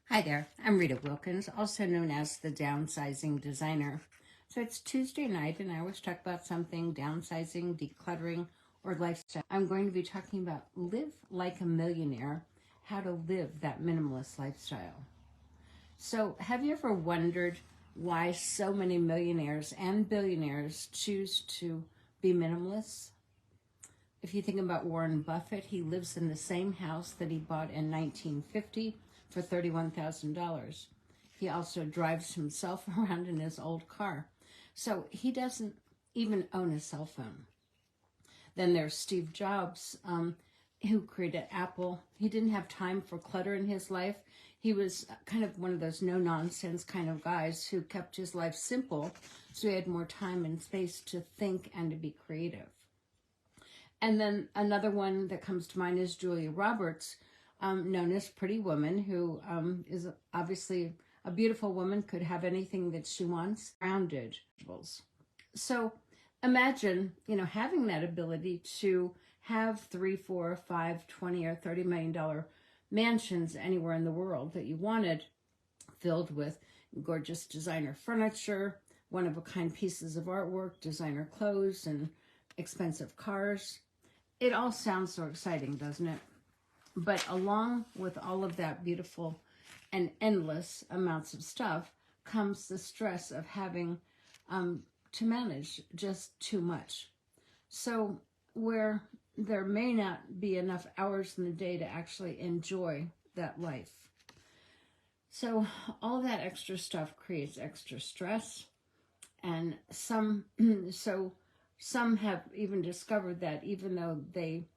Hi there, I'm Rita Wilkins, also known as the Downsizing Designer. So it's Tuesday night and I always talk about something, downsizing, decluttering, or lifestyle. I'm going to be talking about live like a millionaire, how to live that minimalist lifestyle. So have you ever wondered why so many millionaires and billionaires choose to be minimalists? If you think about Warren Buffett, he lives in the same house that he bought in 1950 for $31,000. He also drives himself around in his old car. So he doesn't even own a cell phone. Then there's Steve Jobs, who created Apple. He didn't have time for clutter in his life. He was kind of one of those no-nonsense kind of guys who kept his life simple, so he had more time and space to think and to be creative. And then another one that comes to mind is Julia Roberts, known as Pretty Woman, who is obviously a beautiful woman, could have anything that she wants, grounded. So imagine, having that ability to have 3, 4, 5, 20, or $30 million mansions anywhere in the world that you wanted, filled with gorgeous designer furniture, one-of-a-kind pieces of artwork, designer clothes, and expensive cars. It all sounds so exciting, doesn't it? But along with all of that beautiful and endless amounts of stuff comes the stress of having to manage just too much. So where there may not be enough hours in the day to actually enjoy that life. So all that extra stuff creates extra stress, and some have even discovered that even though they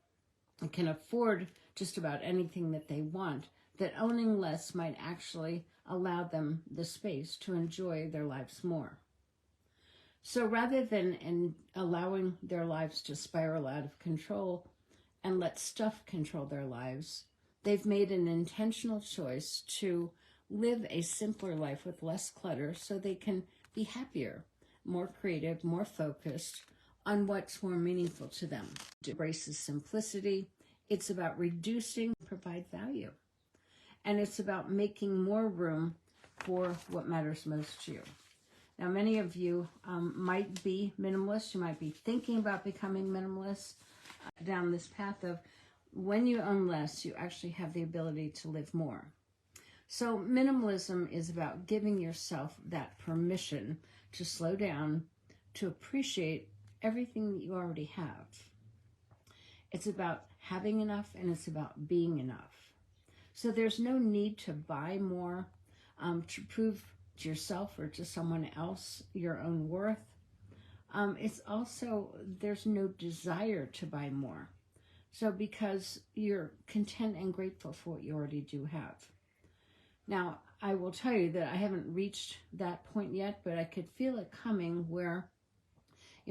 can afford just about anything that they want, that owning less might actually allow them the space to enjoy their lives more. So rather than allowing their lives to spiral out of control and let stuff control their lives, they've made an intentional choice to live a simpler life with less clutter so they can be happier, more creative, more focused on what's more meaningful to them. It embraces simplicity. It's about reducing, provide value. And it's about making more room for what matters most to you. Now, many of you might be minimalists. You might be thinking about becoming minimalist down this path of when you own less, you actually have the ability to live more. So minimalism is about giving yourself that permission to slow down, to appreciate everything that you already have. It's about having enough, and it's about being enough. So there's no need to buy more to prove to yourself or to someone else your own worth. It's also, there's no desire to buy more. So because you're content and grateful for what you already do have. Now, I will tell you that I haven't reached that point yet, but I could feel it coming where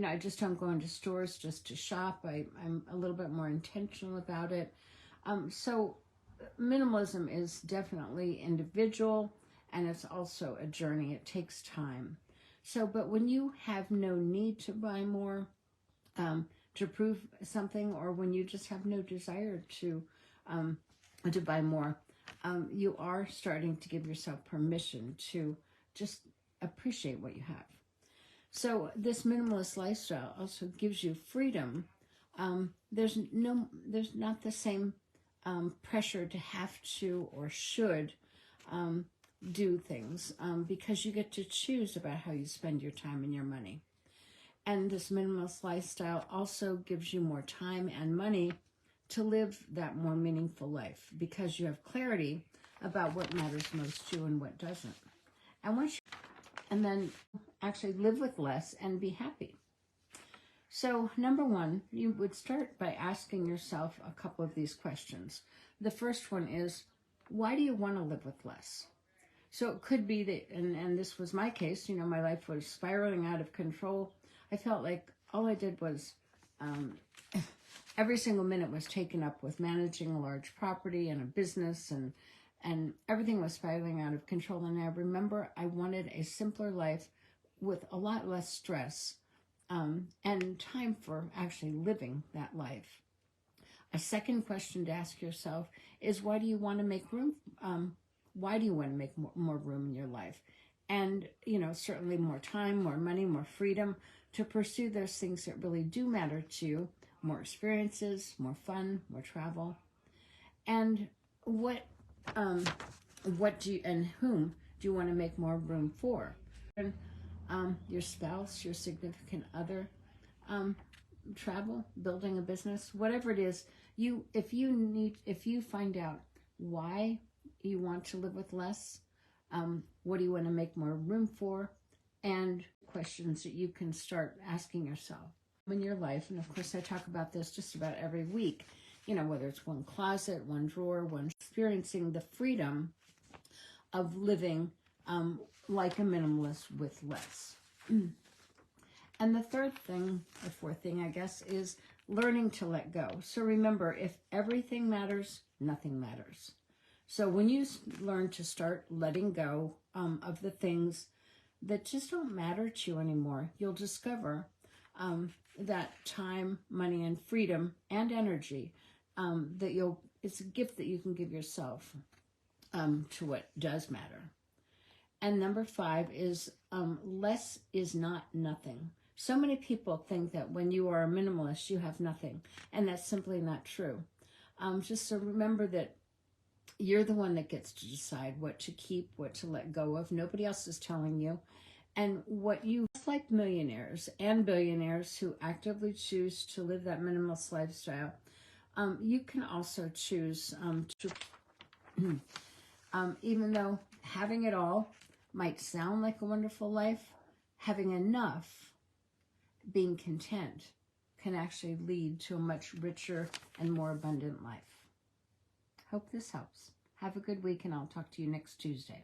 I just don't go into stores just to shop. I'm a little bit more intentional about it. So minimalism is definitely individual, and it's also a journey. It takes time. So, but when you have no need to buy more, to prove something, or when you just have no desire to buy more, you are starting to give yourself permission to just appreciate what you have. So this minimalist lifestyle also gives you freedom. There's not the same pressure to have to or should do things because you get to choose about how you spend your time and your money. And this minimalist lifestyle also gives you more time and money to live that more meaningful life because you have clarity about what matters most to you and what doesn't. And then actually live with less and be happy. So number one, you would start by asking yourself a couple of these questions. The first one is, why do you want to live with less? So it could be that, and this was my case, my life was spiraling out of control. I felt like all I did was, every single minute was taken up with managing a large property and a business, and everything was spiraling out of control. And I remember I wanted a simpler life with a lot less stress and time for actually living that life. A second question to ask yourself is, why do you want to make room Why do you want to make more room in your life? And, certainly more time, more money, more freedom to pursue those things that really do matter to you, more experiences, more fun, more travel. And what do you, and whom do you want to make more room for? Your spouse, your significant other, travel, building a business, whatever it is. If you find out why you want to live with less, what do you want to make more room for, and questions that you can start asking yourself in your life. And of course, I talk about this just about every week, whether it's one closet, one drawer, one experiencing the freedom of living like a minimalist with less. And the third thing, or fourth thing, I guess, is learning to let go. So remember, if everything matters, nothing matters. So when you learn to start letting go of the things that just don't matter to you anymore, you'll discover that time, money, and freedom and energy it's a gift that you can give yourself to what does matter. And number 5 is less is not nothing. So many people think that when you are a minimalist, you have nothing. And that's simply not true. Just so remember that you're the one that gets to decide what to keep, what to let go of. Nobody else is telling you. And just like millionaires and billionaires who actively choose to live that minimalist lifestyle, you can also choose to, even though having it all might sound like a wonderful life, having enough, being content, can actually lead to a much richer and more abundant life. Hope this helps. Have a good week, and I'll talk to you next Tuesday.